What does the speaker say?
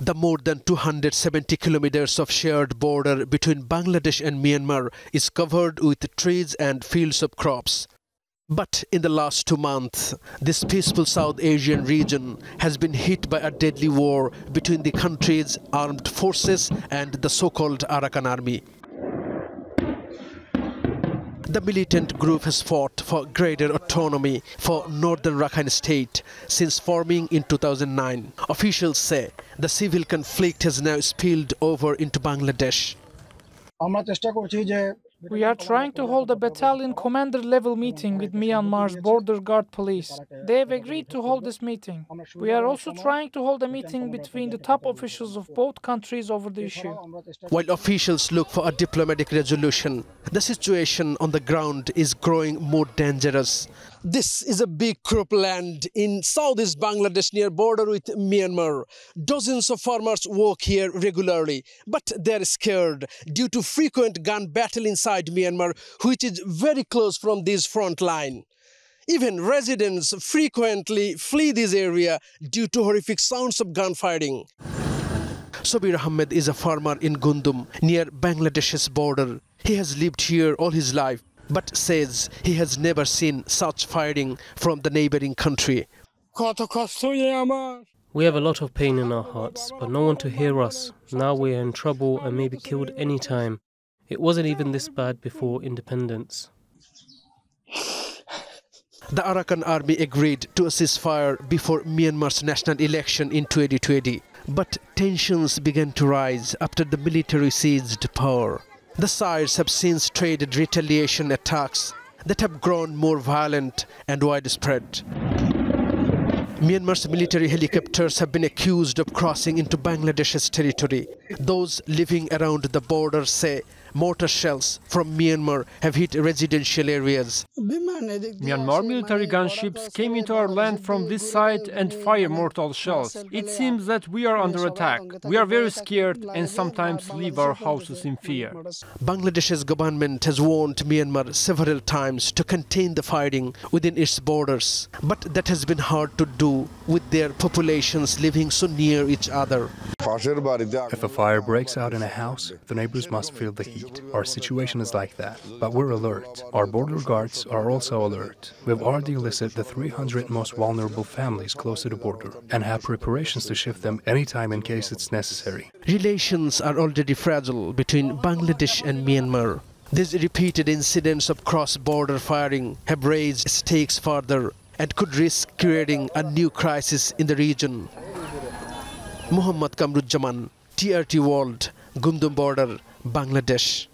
The more than 270 kilometers of shared border between Bangladesh and Myanmar is covered with trees and fields of crops. But in the last 2 months, this peaceful South Asian region has been hit by a deadly war between the country's armed forces and the so-called Arakan Army. The militant group has fought for greater autonomy for northern Rakhine state since forming in 2009. Officials say the civil conflict has now spilled over into Bangladesh. We are trying to hold a battalion commander level meeting with Myanmar's border guard police. They have agreed to hold this meeting. We are also trying to hold a meeting between the top officials of both countries over the issue. While officials look for a diplomatic resolution, the situation on the ground is growing more dangerous. This is a big cropland in southeast Bangladesh near border with Myanmar. Dozens of farmers work here regularly, but they're scared due to frequent gun battle inside Myanmar, which is very close from this front line. Even residents frequently flee this area due to horrific sounds of gunfighting. Sabir Ahmed is a farmer in Gundum near Bangladesh's border. He has lived here all his life, but says he has never seen such fighting from the neighboring country. We have a lot of pain in our hearts, but no one to hear us. Now we are in trouble and may be killed any time. It wasn't even this bad before independence. The Arakan Army agreed to a ceasefire before Myanmar's national election in 2020, but tensions began to rise after the military seized power. The sides have since traded retaliation attacks that have grown more violent and widespread. Myanmar's military helicopters have been accused of crossing into Bangladesh's territory. Those living around the border say mortar shells from Myanmar have hit residential areas. Myanmar military gunships came into our land from this side and fire mortar shells. It seems that we are under attack. We are very scared and sometimes leave our houses in fear. Bangladesh's government has warned Myanmar several times to contain the fighting within its borders, but that has been hard to do with their populations living so near each other. If a fire breaks out in a house, the neighbors must feel the heat. Our situation is like that, but we're alert. Our border guards are also alert. We've already listed the 300 most vulnerable families close to the border and have preparations to shift them anytime in case it's necessary. Relations are already fragile between Bangladesh and Myanmar. These repeated incidents of cross-border firing have raised stakes further and could risk creating a new crisis in the region. Muhammad Kamruzzaman, TRT World, Gundum border, Bangladesh.